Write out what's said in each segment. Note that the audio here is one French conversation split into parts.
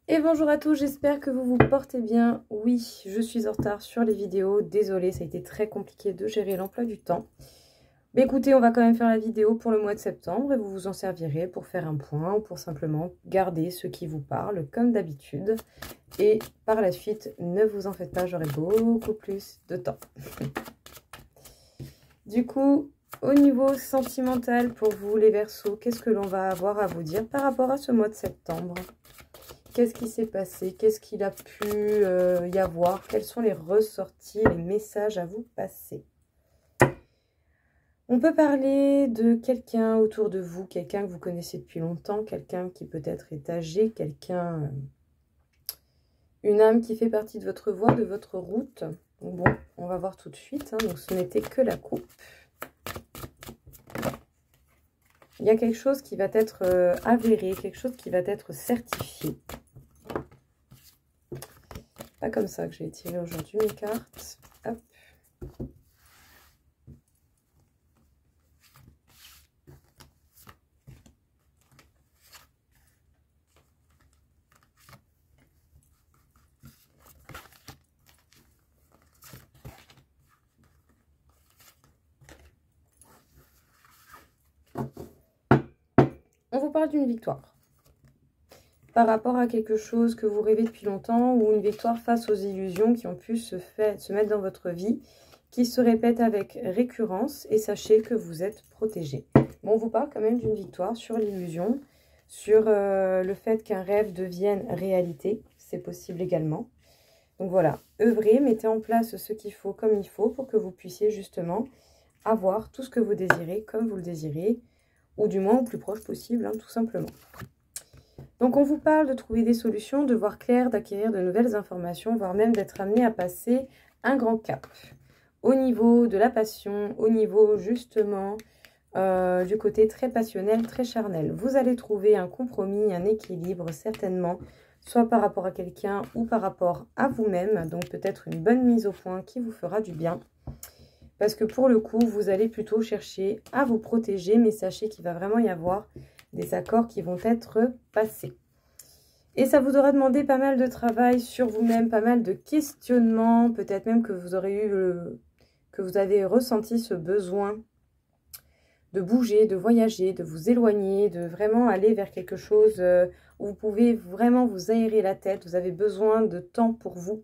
Et bonjour à tous, j'espère que vous vous portez bien. Oui, je suis en retard sur les vidéos, désolée, ça a été très compliqué de gérer l'emploi du temps. Mais écoutez, on va quand même faire la vidéo pour le mois de septembre et vous vous en servirez pour faire un point ou pour simplement garder ce qui vous parle comme d'habitude. Et par la suite, ne vous en faites pas, j'aurai beaucoup plus de temps. Du coup, au niveau sentimental pour vous les Verseaux, qu'est-ce que l'on va avoir à vous dire par rapport à ce mois de septembre ? Qu'est-ce qui s'est passé? Qu'est-ce qu'il a pu y avoir? Quels sont les ressortis, les messages à vous passer? On peut parler de quelqu'un autour de vous, quelqu'un que vous connaissez depuis longtemps, quelqu'un qui peut-être est âgé, quelqu'un, une âme qui fait partie de votre voie, de votre route. Donc bon, on va voir tout de suite. Hein, donc ce n'était que la coupe. Il y a quelque chose qui va être avéré, quelque chose qui va être certifié. Pas comme ça que j'ai tiré aujourd'hui mes cartes. Hop. On vous parle d'une victoire. Par rapport à quelque chose que vous rêvez depuis longtemps ou une victoire face aux illusions qui ont pu se mettre dans votre vie, qui se répètent avec récurrence et sachez que vous êtes protégé. Bon, on vous parle quand même d'une victoire sur l'illusion, sur le fait qu'un rêve devienne réalité, c'est possible également. Donc voilà, œuvrez, mettez en place ce qu'il faut comme il faut pour que vous puissiez justement avoir tout ce que vous désirez comme vous le désirez, ou du moins au plus proche possible, hein, tout simplement. Donc on vous parle de trouver des solutions, de voir clair, d'acquérir de nouvelles informations, voire même d'être amené à passer un grand cap. Au niveau de la passion, au niveau justement du côté très passionnel, très charnel. Vous allez trouver un compromis, un équilibre certainement, soit par rapport à quelqu'un ou par rapport à vous-même. Donc peut-être une bonne mise au point qui vous fera du bien. Parce que pour le coup, vous allez plutôt chercher à vous protéger, mais sachez qu'il va vraiment y avoir des accords qui vont être passés. Et ça vous aura demandé pas mal de travail sur vous-même, pas mal de questionnements, peut-être même que vous aurez eu que vous avez ressenti ce besoin de bouger, de voyager, de vous éloigner, de vraiment aller vers quelque chose où vous pouvez vraiment vous aérer la tête. Vous avez besoin de temps pour vous,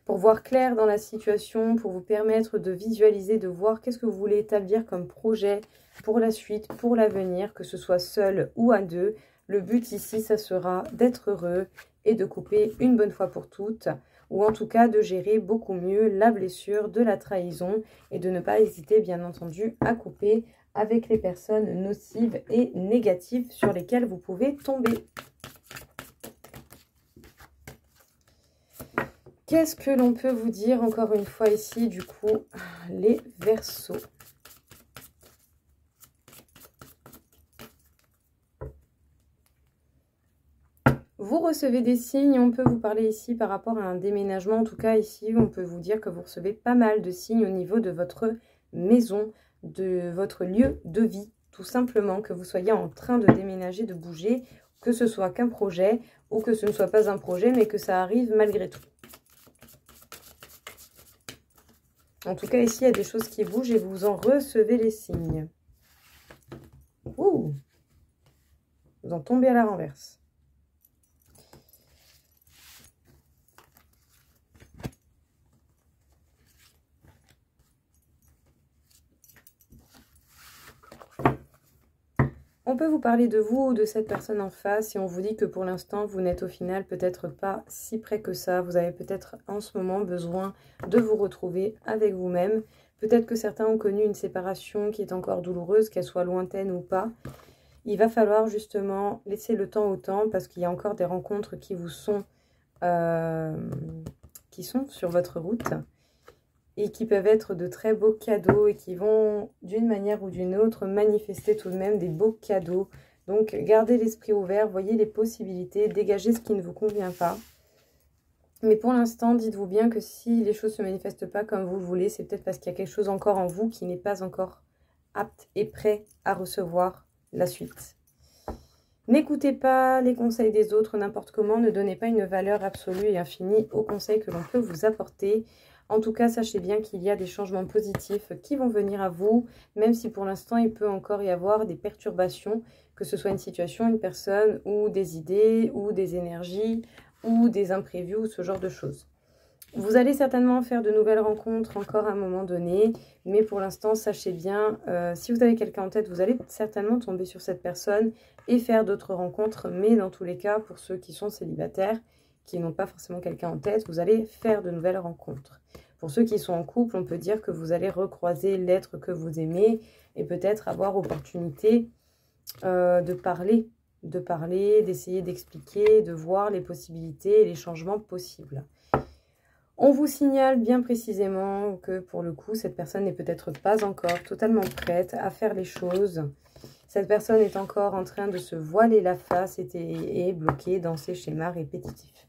pour voir clair dans la situation, pour vous permettre de visualiser, de voir qu'est-ce que vous voulez établir comme projet pour la suite, pour l'avenir, que ce soit seul ou à deux. Le but ici, ça sera d'être heureux et de couper une bonne fois pour toutes, ou en tout cas de gérer beaucoup mieux la blessure de la trahison et de ne pas hésiter, bien entendu, à couper avec les personnes nocives et négatives sur lesquelles vous pouvez tomber. Qu'est-ce que l'on peut vous dire encore une fois ici, du coup, les Verseaux? Vous recevez des signes, on peut vous parler ici par rapport à un déménagement. En tout cas, ici, on peut vous dire que vous recevez pas mal de signes au niveau de votre maison, de votre lieu de vie, tout simplement, que vous soyez en train de déménager, de bouger, que ce soit qu'un projet ou que ce ne soit pas un projet, mais que ça arrive malgré tout. En tout cas, ici, il y a des choses qui bougent et vous en recevez les signes. Ouh! Vous en tombez à la renverse. On peut vous parler de vous ou de cette personne en face et on vous dit que pour l'instant, vous n'êtes au final peut-être pas si près que ça. Vous avez peut-être en ce moment besoin de vous retrouver avec vous-même. Peut-être que certains ont connu une séparation qui est encore douloureuse, qu'elle soit lointaine ou pas. Il va falloir justement laisser le temps au temps parce qu'il y a encore des rencontres qui vous sont, sur votre route. Et qui peuvent être de très beaux cadeaux et qui vont d'une manière ou d'une autre manifester tout de même des beaux cadeaux. Donc gardez l'esprit ouvert, voyez les possibilités, dégagez ce qui ne vous convient pas. Mais pour l'instant, dites-vous bien que si les choses ne se manifestent pas comme vous le voulez, c'est peut-être parce qu'il y a quelque chose encore en vous qui n'est pas encore apte et prêt à recevoir la suite. N'écoutez pas les conseils des autres n'importe comment, ne donnez pas une valeur absolue et infinie aux conseils que l'on peut vous apporter. En tout cas, sachez bien qu'il y a des changements positifs qui vont venir à vous, même si pour l'instant, il peut encore y avoir des perturbations, que ce soit une situation, une personne, ou des idées, ou des énergies, ou des imprévus, ou ce genre de choses. Vous allez certainement faire de nouvelles rencontres encore à un moment donné, mais pour l'instant, sachez bien, si vous avez quelqu'un en tête, vous allez certainement tomber sur cette personne et faire d'autres rencontres, mais dans tous les cas, pour ceux qui sont célibataires, qui n'ont pas forcément quelqu'un en tête, vous allez faire de nouvelles rencontres. Pour ceux qui sont en couple, on peut dire que vous allez recroiser l'être que vous aimez et peut-être avoir opportunité de parler, d'essayer d'expliquer, de voir les possibilités et les changements possibles. On vous signale bien précisément que pour le coup, cette personne n'est peut-être pas encore totalement prête à faire les choses. Cette personne est encore en train de se voiler la face et est bloquée dans ses schémas répétitifs.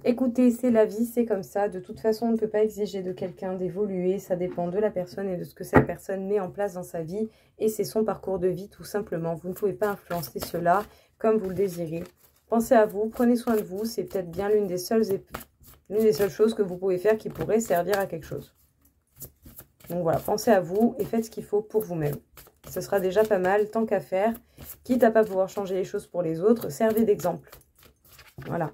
Écoutez, c'est la vie, c'est comme ça. De toute façon, on ne peut pas exiger de quelqu'un d'évoluer. Ça dépend de la personne et de ce que cette personne met en place dans sa vie. Et c'est son parcours de vie, tout simplement. Vous ne pouvez pas influencer cela comme vous le désirez. Pensez à vous, prenez soin de vous. C'est peut-être bien l'une des seules choses que vous pouvez faire qui pourrait servir à quelque chose. Donc voilà, pensez à vous et faites ce qu'il faut pour vous-même. Ce sera déjà pas mal, tant qu'à faire. Quitte à pas pouvoir changer les choses pour les autres, servez d'exemple. Voilà.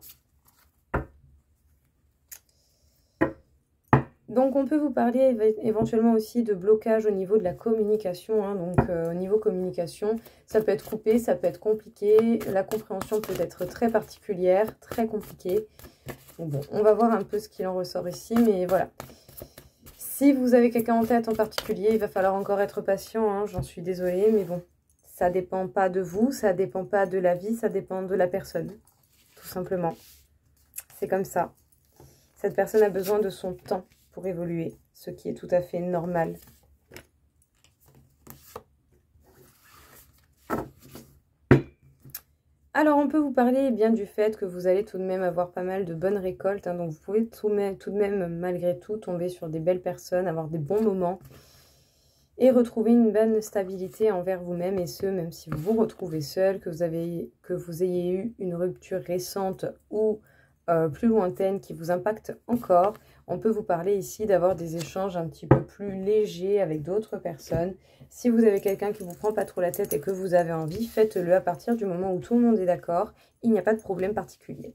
Donc, on peut vous parler éventuellement aussi de blocage au niveau de la communication. Hein. Donc, au niveau communication, ça peut être coupé, ça peut être compliqué. La compréhension peut être très particulière, très compliquée. Donc, bon, on va voir un peu ce qu'il en ressort ici, mais voilà. Si vous avez quelqu'un en tête en particulier, il va falloir encore être patient. Hein. J'en suis désolée, mais bon, ça ne dépend pas de vous, ça ne dépend pas de la vie, ça dépend de la personne, tout simplement. C'est comme ça. Cette personne a besoin de son temps pour évoluer, ce qui est tout à fait normal. Alors, on peut vous parler bien du fait que vous allez tout de même avoir pas mal de bonnes récoltes. Hein, donc, vous pouvez tout de même, malgré tout, tomber sur des belles personnes, avoir des bons moments et retrouver une bonne stabilité envers vous-même. Et ce, même si vous vous retrouvez seul, que vous ayez eu une rupture récente ou plus lointaine qui vous impacte encore. On peut vous parler ici d'avoir des échanges un petit peu plus légers avec d'autres personnes. Si vous avez quelqu'un qui ne vous prend pas trop la tête et que vous avez envie, faites-le à partir du moment où tout le monde est d'accord. Il n'y a pas de problème particulier.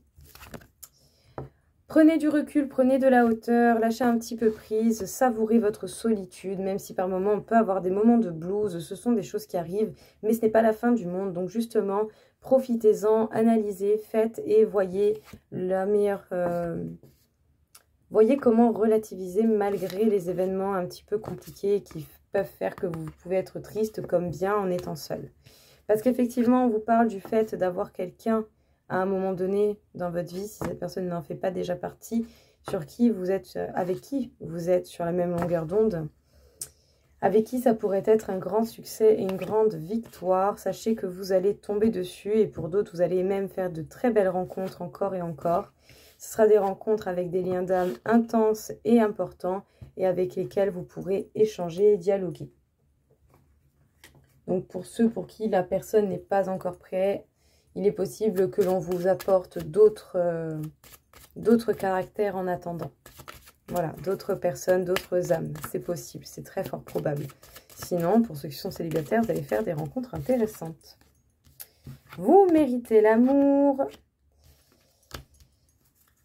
Prenez du recul, prenez de la hauteur, lâchez un petit peu prise, savourez votre solitude, même si par moments on peut avoir des moments de blues, ce sont des choses qui arrivent, mais ce n'est pas la fin du monde. Donc justement, profitez-en, analysez, faites et voyez la meilleure... voyez comment relativiser malgré les événements un petit peu compliqués qui peuvent faire que vous pouvez être triste comme bien en étant seul. Parce qu'effectivement, on vous parle du fait d'avoir quelqu'un à un moment donné dans votre vie, si cette personne n'en fait pas déjà partie, avec qui vous êtes sur la même longueur d'onde, avec qui ça pourrait être un grand succès et une grande victoire. Sachez que vous allez tomber dessus et pour d'autres, vous allez même faire de très belles rencontres encore et encore. Ce sera des rencontres avec des liens d'âme intenses et importants et avec lesquels vous pourrez échanger et dialoguer. Donc pour ceux pour qui la personne n'est pas encore prête, il est possible que l'on vous apporte d'autres caractères en attendant. Voilà, d'autres personnes, d'autres âmes. C'est possible, c'est très fort probable. Sinon, pour ceux qui sont célibataires, vous allez faire des rencontres intéressantes. Vous méritez l'amour.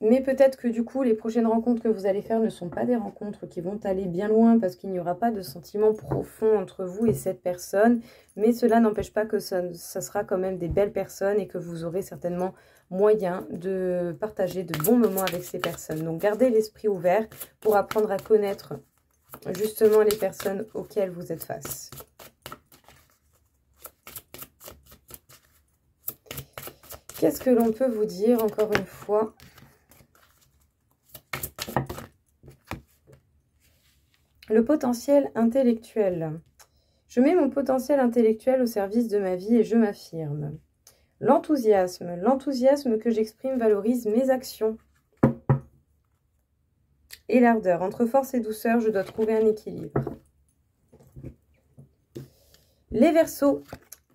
Mais peut-être que du coup, les prochaines rencontres que vous allez faire ne sont pas des rencontres qui vont aller bien loin parce qu'il n'y aura pas de sentiment profond entre vous et cette personne. Mais cela n'empêche pas que ça sera quand même des belles personnes et que vous aurez certainement moyen de partager de bons moments avec ces personnes. Donc, gardez l'esprit ouvert pour apprendre à connaître justement les personnes auxquelles vous êtes face. Qu'est-ce que l'on peut vous dire encore une fois ? Le potentiel intellectuel. Je mets mon potentiel intellectuel au service de ma vie et je m'affirme. L'enthousiasme. L'enthousiasme que j'exprime valorise mes actions. Et l'ardeur. Entre force et douceur, je dois trouver un équilibre. Les Verseaux.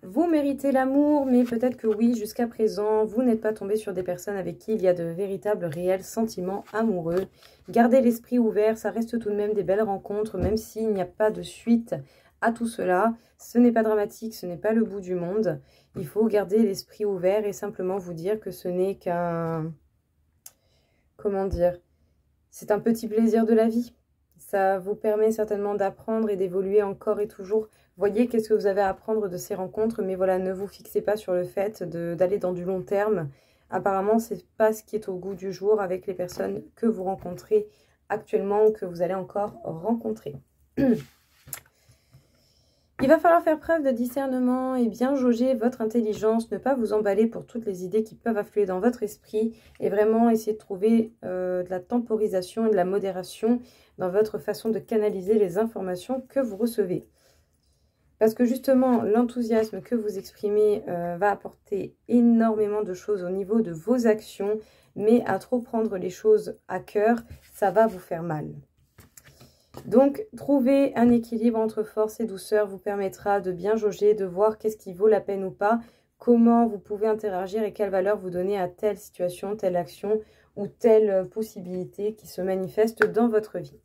Vous méritez l'amour, mais peut-être que oui, jusqu'à présent, vous n'êtes pas tombé sur des personnes avec qui il y a de véritables, réels sentiments amoureux. Gardez l'esprit ouvert, ça reste tout de même des belles rencontres, même s'il n'y a pas de suite à tout cela. Ce n'est pas dramatique, ce n'est pas le bout du monde. Il faut garder l'esprit ouvert et simplement vous dire que ce n'est qu'un... Comment dire? C'est un petit plaisir de la vie. Ça vous permet certainement d'apprendre et d'évoluer encore et toujours. Voyez qu'est-ce que vous avez à apprendre de ces rencontres, mais voilà, ne vous fixez pas sur le fait d'aller dans du long terme. Apparemment, c'est pas ce qui est au goût du jour avec les personnes que vous rencontrez actuellement ou que vous allez encore rencontrer. Il va falloir faire preuve de discernement et bien jauger votre intelligence, ne pas vous emballer pour toutes les idées qui peuvent affluer dans votre esprit et vraiment essayer de trouver de la temporisation et de la modération dans votre façon de canaliser les informations que vous recevez. Parce que justement, l'enthousiasme que vous exprimez va apporter énormément de choses au niveau de vos actions, mais à trop prendre les choses à cœur, ça va vous faire mal. Donc, trouver un équilibre entre force et douceur vous permettra de bien jauger, de voir qu'est-ce qui vaut la peine ou pas, comment vous pouvez interagir et quelle valeur vous donnez à telle situation, telle action ou telle possibilité qui se manifeste dans votre vie.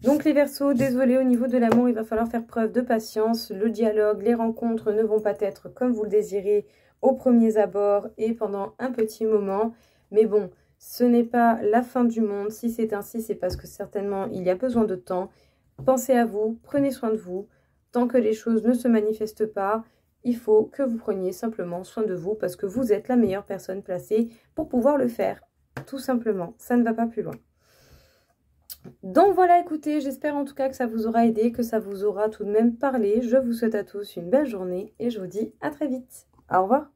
Donc les Verseaux, désolé, au niveau de l'amour, il va falloir faire preuve de patience. Le dialogue, les rencontres ne vont pas être comme vous le désirez aux premiers abords et pendant un petit moment. Mais bon, ce n'est pas la fin du monde. Si c'est ainsi, c'est parce que certainement il y a besoin de temps. Pensez à vous, prenez soin de vous. Tant que les choses ne se manifestent pas, il faut que vous preniez simplement soin de vous parce que vous êtes la meilleure personne placée pour pouvoir le faire. Tout simplement, ça ne va pas plus loin. Donc voilà, écoutez, j'espère en tout cas que ça vous aura aidé, que ça vous aura tout de même parlé. Je vous souhaite à tous une belle journée et je vous dis à très vite. Au revoir.